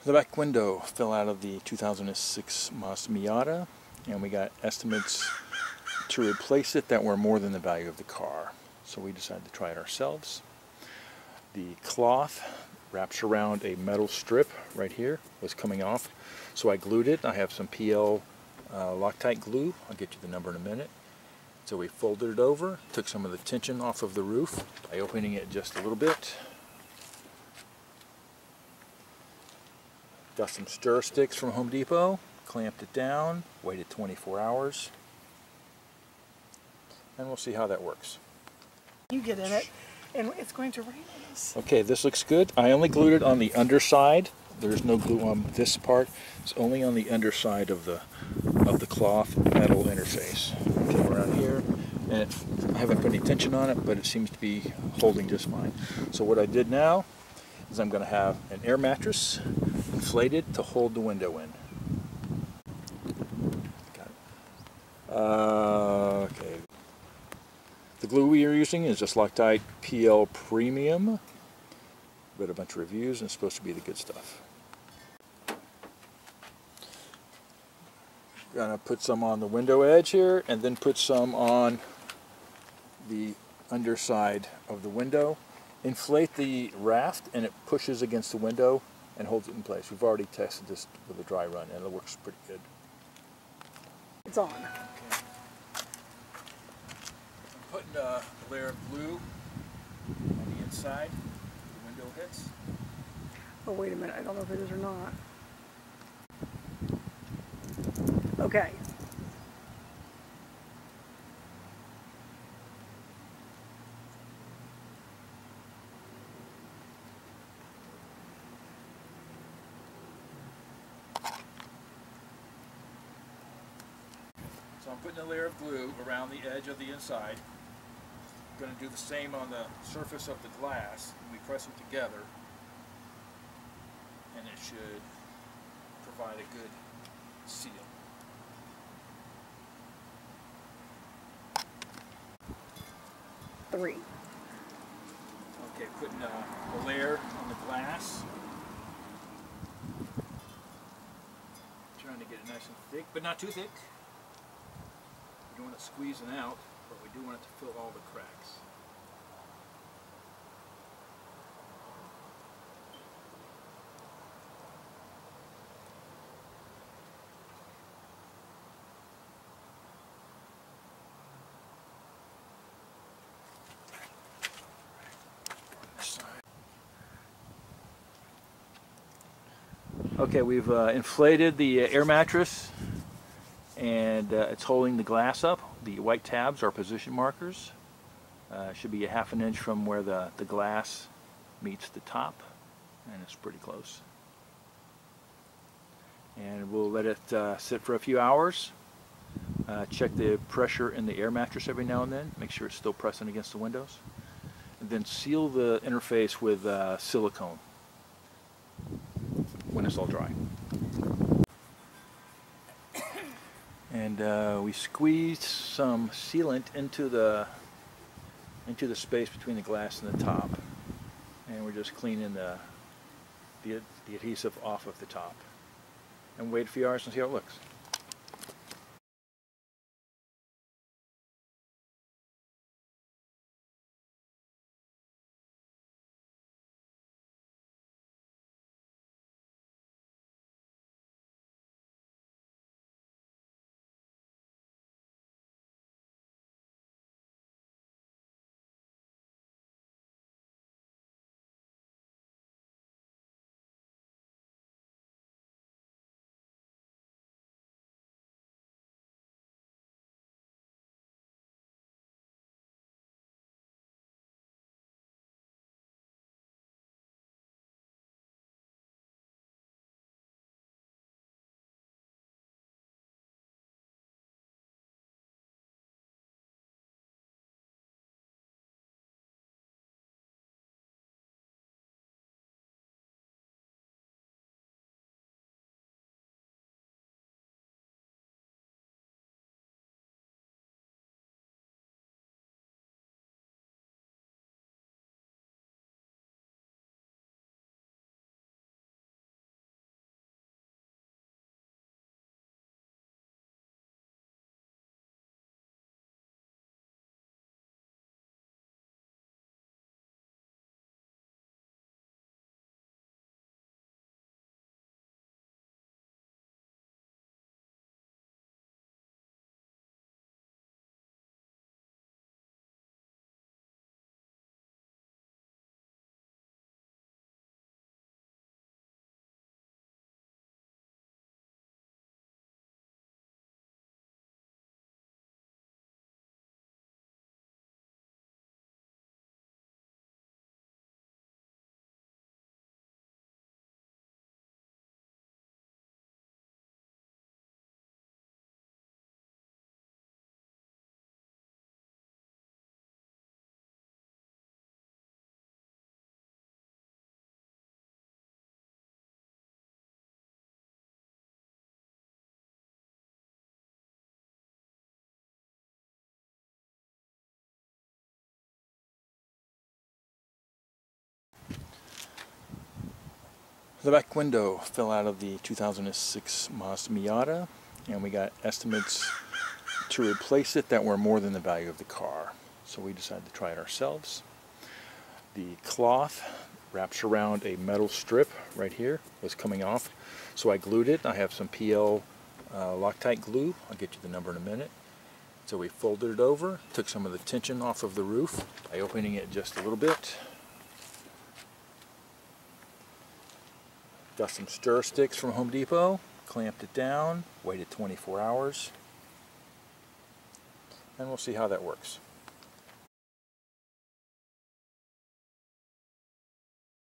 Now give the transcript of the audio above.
The back window fell out of the 2006 Mazda Miata, and we got estimates to replace it that were more than the value of the car. So we decided to try it ourselves. The cloth wraps around a metal strip right here, was coming off. So I glued it. I have some PL Loctite glue. I'll get you the number in a minute. So we folded it over, took some of the tension off of the roof by opening it just a little bit. Got some stir sticks from Home Depot, clamped it down, waited 24 hours, and we'll see how that works. You get in it, and it's going to rain on us. Okay, this looks good. I only glued it on the underside. There's no glue on this part. It's only on the underside of the cloth metal interface. Okay, around here, and I haven't put any tension on it, but it seems to be holding just fine. So what I did now is I'm going to have an air mattress inflated to hold the window in. Got it. Okay. The glue we are using is just Loctite PL Premium. Read a bunch of reviews and it's supposed to be the good stuff. Gonna put some on the window edge here and then put some on the underside of the window. Inflate the raft and it pushes against the window and holds it in place. We've already tested this with a dry run and it works pretty good. It's on. Okay. I'm putting a layer of glue on the inside the window hits. Oh, wait a minute. I don't know if it is or not. Okay. So I'm putting a layer of glue around the edge of the inside. I'm going to do the same on the surface of the glass. We press it together and it should provide a good seal. Three. Okay, putting a layer on the glass. Trying to get it nice and thick, but not too thick. We don't want it squeezing out, but we do want it to fill all the cracks. Okay, we've inflated the air mattress and it's holding the glass up. The white tabs are position markers. Should be a ½ inch from where the glass meets the top, and it's pretty close. And we'll let it sit for a few hours. Check the pressure in the air mattress every now and then, make sure it's still pressing against the windows. And then seal the interface with silicone when it's all dry. And we squeezed some sealant into the space between the glass and the top, and we're just cleaning the adhesive off of the top, and wait a few hours and see how it looks. The back window fell out of the 2006 Mazda Miata, and we got estimates to replace it that were more than the value of the car. So we decided to try it ourselves. The cloth wraps around a metal strip right here, was coming off. So I glued it. I have some PL Loctite glue. I'll get you the number in a minute. So we folded it over, took some of the tension off of the roof by opening it just a little bit. Got some stir sticks from Home Depot, clamped it down, waited 24 hours, and we'll see how that works.